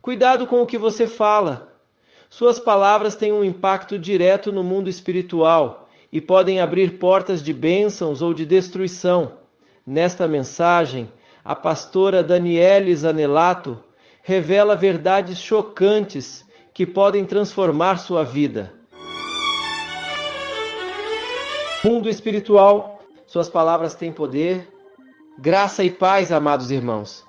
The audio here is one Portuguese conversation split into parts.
Cuidado com o que você fala. Suas palavras têm um impacto direto no mundo espiritual e podem abrir portas de bênçãos ou de destruição. Nesta mensagem, a pastora Daniele Zanelato revela verdades chocantes que podem transformar sua vida. Mundo espiritual, suas palavras têm poder. Graça e paz, amados irmãos.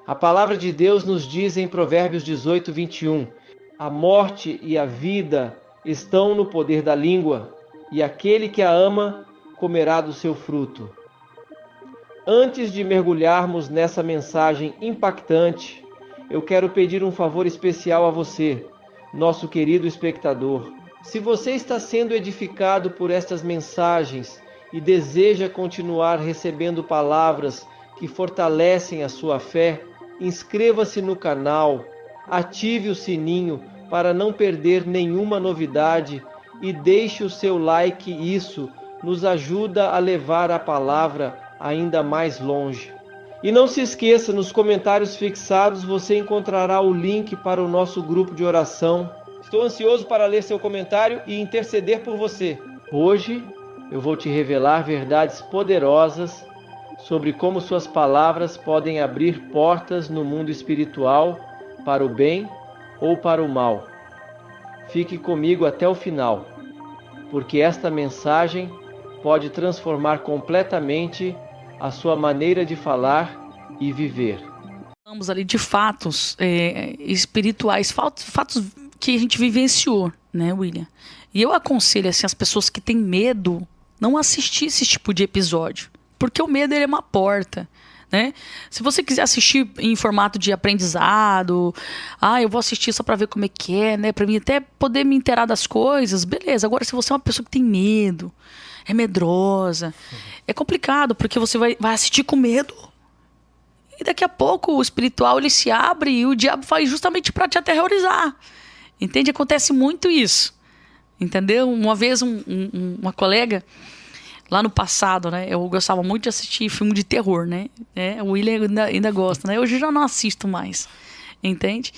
A palavra de Deus nos diz em Provérbios 18, 21, a morte e a vida estão no poder da língua, e aquele que a ama comerá do seu fruto. Antes de mergulharmos nessa mensagem impactante, eu quero pedir um favor especial a você, nosso querido espectador. Se você está sendo edificado por estas mensagens e deseja continuar recebendo palavras que fortalecem a sua fé, inscreva-se no canal, ative o sininho para não perder nenhuma novidade e deixe o seu like. Isso nos ajuda a levar a palavra ainda mais longe. E não se esqueça, nos comentários fixados você encontrará o link para o nosso grupo de oração. Estou ansioso para ler seu comentário e interceder por você. Hoje eu vou te revelar verdades poderosas sobre como suas palavras podem abrir portas no mundo espiritual para o bem ou para o mal. Fique comigo até o final, porque esta mensagem pode transformar completamente a sua maneira de falar e viver. Falamos ali de fatos espirituais, fatos que a gente vivenciou, né, William? E eu aconselho assim, as pessoas que têm medo não assistir esse tipo de episódio, porque o medo ele é uma porta, né? Se você quiser assistir em formato de aprendizado, eu vou assistir só para ver como é que é, né, para mim até poder me inteirar das coisas, beleza. Agora, se você é uma pessoa que tem medo, é medrosa, é complicado, porque você vai assistir com medo. E daqui a pouco o espiritual ele se abre e o diabo faz justamente para te aterrorizar. Entende? Acontece muito isso. Entendeu? Uma vez uma colega, lá no passado, né? Eu gostava muito de assistir filme de terror, né? O William ainda gosta, né? Hoje eu já não assisto mais. Entende?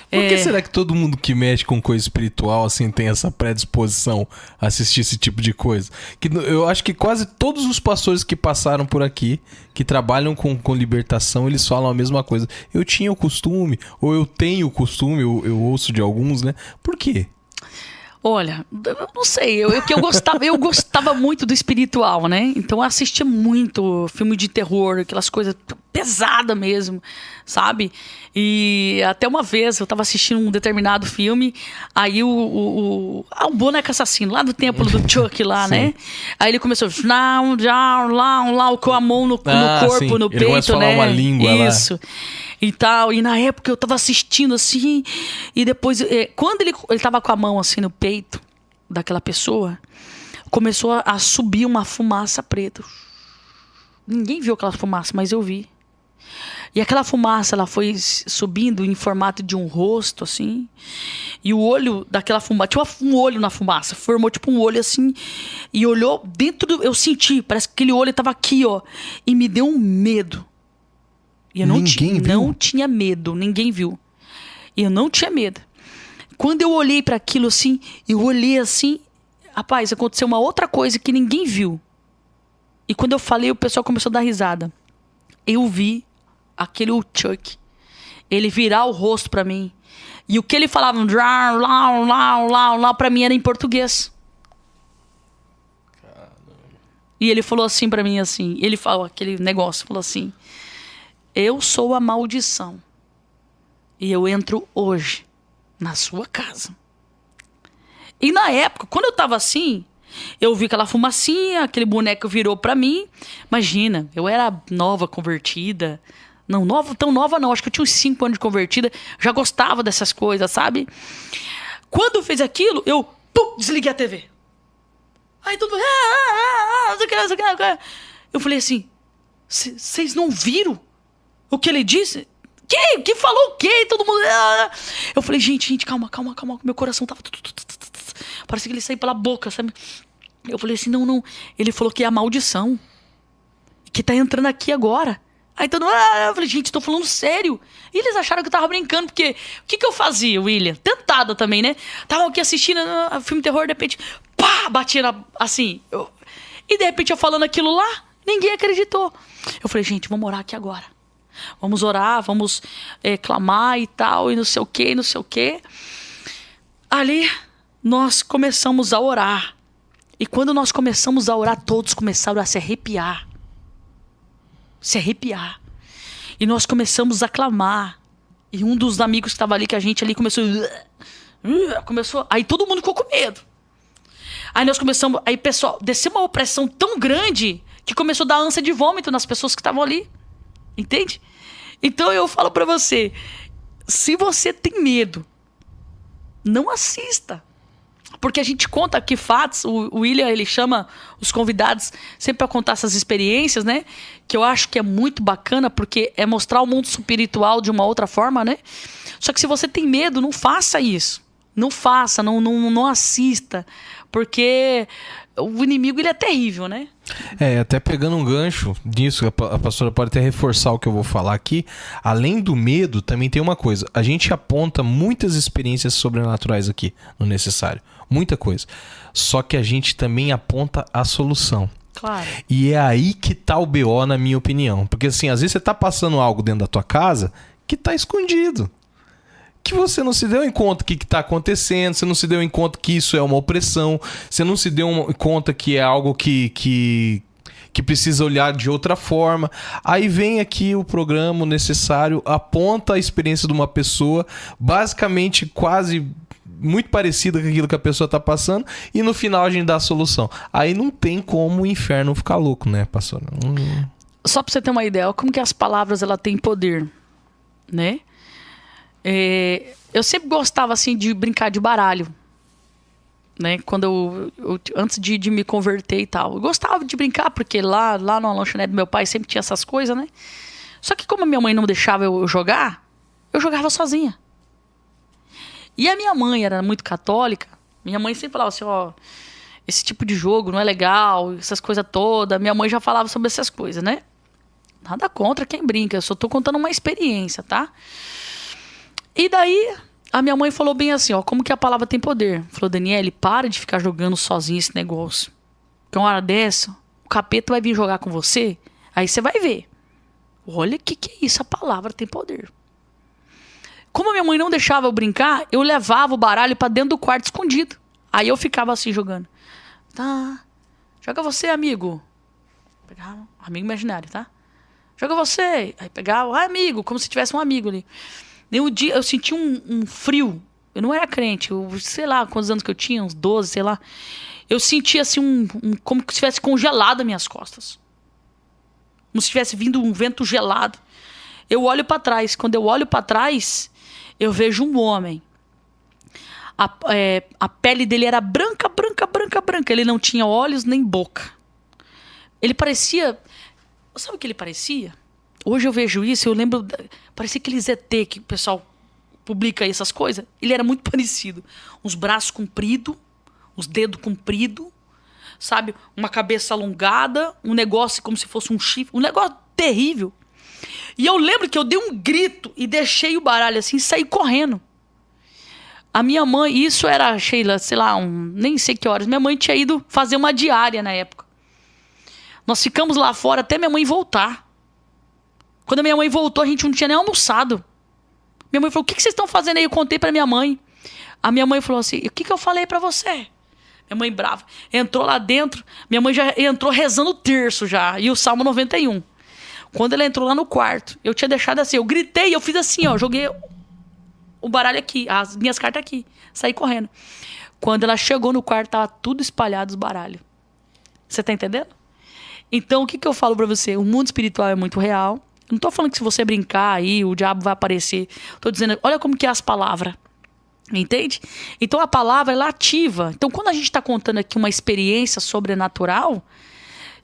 Por que será que todo mundo que mexe com coisa espiritual assim tem essa predisposição a assistir esse tipo de coisa? Que eu acho que quase todos os pastores que passaram por aqui, que trabalham com libertação, eles falam a mesma coisa. Eu tinha o costume, ou eu tenho o costume, eu ouço de alguns, né? Por quê? Olha, eu não sei, eu gostava muito do espiritual, né? Então eu assistia muito filme de terror, aquelas coisas pesadas mesmo, sabe? E até uma vez eu tava assistindo um determinado filme, aí o boneco assassino lá do templo do Chuck lá, né? Aí ele começou lá com a mão no corpo, sim. No Ele peito, começa a falar né? uma língua Isso. Lá. E tal, e na época eu tava assistindo assim, e depois, quando ele tava com a mão assim no peito daquela pessoa, começou a subir uma fumaça preta. Ninguém viu aquela fumaça, mas eu vi. E aquela fumaça, ela foi subindo em formato de um rosto, assim, e o olho daquela fumaça, tinha um olho na fumaça, formou tipo um olho assim, e olhou dentro eu senti, parece que aquele olho tava aqui, ó, e me deu um medo. E eu não tinha medo, ninguém viu. E eu não tinha medo. Quando eu olhei para aquilo assim, eu olhei assim, rapaz, aconteceu uma outra coisa que ninguém viu. E quando eu falei, o pessoal começou a dar risada. Eu vi aquele Chuck, ele virar o rosto para mim. E o que ele falava, para mim era em português. Caramba. E ele falou assim para mim, assim, ele falou aquele negócio, falou assim: eu sou a maldição. E eu entro hoje na sua casa. E na época, quando eu tava assim, eu vi aquela fumacinha, aquele boneco virou pra mim. Imagina, eu era nova, convertida. Não, tão nova não, acho que eu tinha uns 5 anos de convertida. Já gostava dessas coisas, sabe? Quando fez aquilo, eu desliguei a TV. Aí todo mundo... Eu falei assim, vocês não viram o que ele disse? Que falou o quê? Todo mundo... Eu falei, gente, calma. Meu coração tava... Parecia que ele saiu pela boca, sabe? Eu falei assim, não. Ele falou que é a maldição. Que tá entrando aqui agora. Aí todo mundo, eu falei, gente, tô falando sério. E eles acharam que eu tava brincando, porque o que eu fazia, William? Tentada também, né? Tava aqui assistindo filme de terror, de repente, pá, batia assim. E de repente eu falando aquilo lá, ninguém acreditou. Eu falei, gente, vamos orar aqui agora. Vamos orar, vamos clamar e tal, e não sei o quê, não sei o quê. Ali, nós começamos a orar. E quando nós começamos a orar, todos começaram a se arrepiar. Se arrepiar. E nós começamos a clamar. E um dos amigos que estava ali, que a gente ali começou... Aí todo mundo ficou com medo. Aí nós começamos... Aí, pessoal, desceu uma opressão tão grande que começou a dar ânsia de vômito nas pessoas que estavam ali. Entende? Então eu falo pra você, se você tem medo, não assista. Porque a gente conta aqui fatos, o William, ele chama os convidados sempre para contar essas experiências, né? Que eu acho que é muito bacana, porque é mostrar o mundo espiritual de uma outra forma, né? Só que se você tem medo, não faça isso. Não faça, não assista. Porque o inimigo, ele é terrível, né? Até pegando um gancho disso, a pastora pode até reforçar o que eu vou falar aqui. Além do medo, também tem uma coisa. A gente aponta muitas experiências sobrenaturais aqui no Necessário. Muita coisa. Só que a gente também aponta a solução. Claro. E é aí que tá o BO, na minha opinião. Porque assim, às vezes você tá passando algo dentro da tua casa que tá escondido. Que você não se deu em conta o que está acontecendo, você não se deu em conta que isso é uma opressão, você não se deu em conta que é algo que precisa olhar de outra forma. Aí vem aqui o programa Necessário, aponta a experiência de uma pessoa, basicamente quase muito parecida com aquilo que a pessoa está passando, e no final a gente dá a solução. Aí não tem como o inferno ficar louco, né, pastor? Só para você ter uma ideia, como que as palavras ela têm poder, né? Eu sempre gostava assim de brincar de baralho, né? Quando eu antes de me converter e tal, eu gostava de brincar porque lá na lanchonete do meu pai sempre tinha essas coisas, né? Só que como a minha mãe não deixava eu jogar, eu jogava sozinha. E a minha mãe era muito católica. Minha mãe sempre falava assim, ó, esse tipo de jogo não é legal, essas coisas todas. Minha mãe já falava sobre essas coisas, né? Nada contra quem brinca, eu só tô contando uma experiência, tá? E daí, a minha mãe falou bem assim, ó, como que a palavra tem poder? Falou, Daniele, para de ficar jogando sozinho esse negócio. Porque uma hora dessa, o capeta vai vir jogar com você, aí você vai ver. Olha o que é isso, a palavra tem poder. Como a minha mãe não deixava eu brincar, eu levava o baralho pra dentro do quarto escondido. Aí eu ficava assim, jogando. Tá, joga você, amigo. Pegava, amigo imaginário, tá? Joga você. Aí pegava, amigo, como se tivesse um amigo ali. E um dia eu senti um frio. Eu não era crente, sei lá quantos anos que eu tinha, uns 12, sei lá. Eu senti assim como se tivesse congelado as minhas costas. Como se tivesse vindo um vento gelado. Eu olho para trás. Quando eu olho para trás, eu vejo um homem. A pele dele era branca, branca, branca, branca. Ele não tinha olhos nem boca. Ele parecia... Sabe o que ele parecia? Hoje eu vejo isso, eu lembro... Parecia aqueles ET que o pessoal publica aí, essas coisas. Ele era muito parecido. Uns braços compridos, os dedos compridos, sabe? Uma cabeça alongada, um negócio como se fosse um chifre. Um negócio terrível. E eu lembro que eu dei um grito e deixei o baralho assim e saí correndo. A minha mãe, isso era, Sheila, sei lá, nem sei que horas. Minha mãe tinha ido fazer uma diária na época. Nós ficamos lá fora até minha mãe voltar. Quando a minha mãe voltou, a gente não tinha nem almoçado. Minha mãe falou, o que vocês estão fazendo aí? Eu contei pra minha mãe. A minha mãe falou assim, o que eu falei pra você? Minha mãe brava. Entrou lá dentro, minha mãe já entrou rezando o terço já, e o Salmo 91. Quando ela entrou lá no quarto, eu tinha deixado assim, eu gritei, eu fiz assim, ó, joguei o baralho aqui, as minhas cartas aqui, saí correndo. Quando ela chegou no quarto, tava tudo espalhado os baralhos. Você tá entendendo? Então, o que eu falo pra você? O mundo espiritual é muito real. Eu não tô falando que se você brincar aí, o diabo vai aparecer. Tô dizendo, olha como que é as palavras. Entende? Então, a palavra, ela ativa. Então, quando a gente tá contando aqui uma experiência sobrenatural,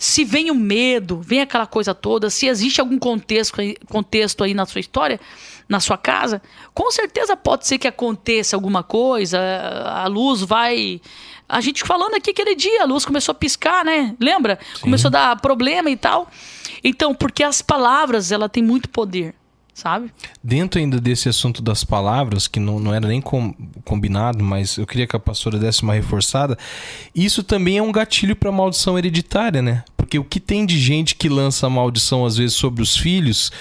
Se vem o medo, vem aquela coisa toda, se existe algum contexto aí na sua história, na sua casa, com certeza pode ser que aconteça alguma coisa, a luz vai... A gente falando aqui aquele dia, a luz começou a piscar, né? Lembra? Sim. Começou a dar problema e tal. Então, porque as palavras, ela tem muito poder, sabe? Dentro ainda desse assunto das palavras, que não era nem combinado, mas eu queria que a pastora desse uma reforçada, isso também é um gatilho para maldição hereditária, né? Porque o que tem de gente que lança maldição às vezes sobre os filhos,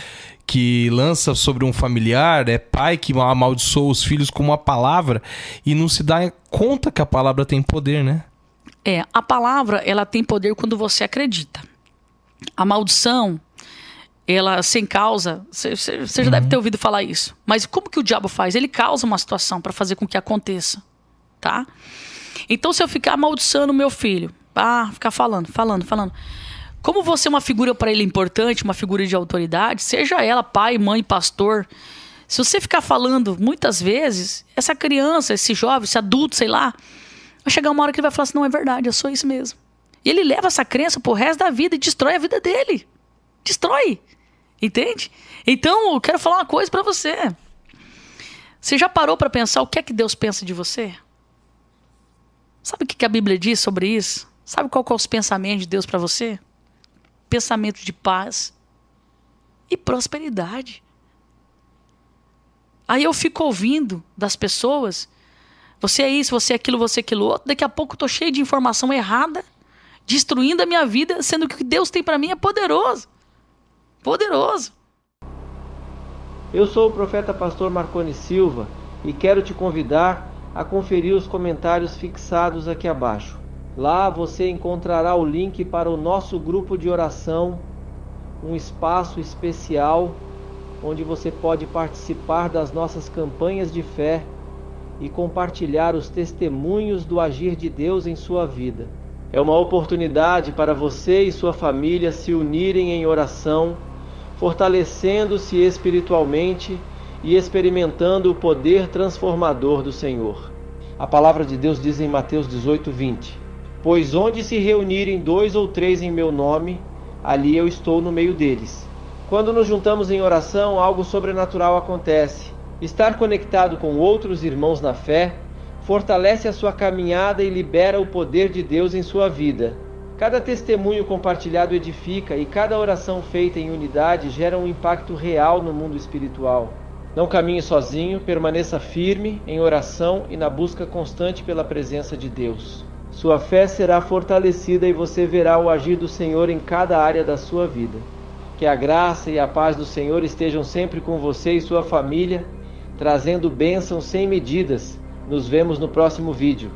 que lança sobre um familiar, é pai que amaldiçoa os filhos com uma palavra e não se dá conta que a palavra tem poder, né? A palavra, ela tem poder quando você acredita. A maldição, ela sem causa, você já deve ter ouvido falar isso. Mas como que o diabo faz? Ele causa uma situação para fazer com que aconteça, tá? Então se eu ficar amaldiçando o meu filho, ficar falando, como você é uma figura para ele importante, uma figura de autoridade, seja ela pai, mãe, pastor, se você ficar falando muitas vezes, essa criança, esse jovem, esse adulto, sei lá, vai chegar uma hora que ele vai falar assim, não, é verdade, eu sou isso mesmo. E ele leva essa crença pro resto da vida e destrói a vida dele. Destrói. Entende? Então, eu quero falar uma coisa para você. Você já parou para pensar o que é que Deus pensa de você? Sabe o que a Bíblia diz sobre isso? Sabe qual que é os pensamentos de Deus para você? Pensamento de paz e prosperidade. Aí eu fico ouvindo das pessoas, você é isso, você é aquilo, você é aquilo outro, daqui a pouco eu tô cheio de informação errada, destruindo a minha vida, sendo que o que Deus tem para mim é poderoso. Poderoso. Eu sou o profeta pastor Marconi Silva e quero te convidar a conferir os comentários fixados aqui abaixo. Lá você encontrará o link para o nosso grupo de oração, um espaço especial onde você pode participar das nossas campanhas de fé e compartilhar os testemunhos do agir de Deus em sua vida. É uma oportunidade para você e sua família se unirem em oração, fortalecendo-se espiritualmente e experimentando o poder transformador do Senhor. A palavra de Deus diz em Mateus 18:20: Pois onde se reunirem 2 ou 3 em meu nome, ali eu estou no meio deles. Quando nos juntamos em oração, algo sobrenatural acontece. Estar conectado com outros irmãos na fé fortalece a sua caminhada e libera o poder de Deus em sua vida. Cada testemunho compartilhado edifica e cada oração feita em unidade gera um impacto real no mundo espiritual. Não caminhe sozinho, permaneça firme em oração e na busca constante pela presença de Deus. Sua fé será fortalecida e você verá o agir do Senhor em cada área da sua vida. Que a graça e a paz do Senhor estejam sempre com você e sua família, trazendo bênçãos sem medidas. Nos vemos no próximo vídeo.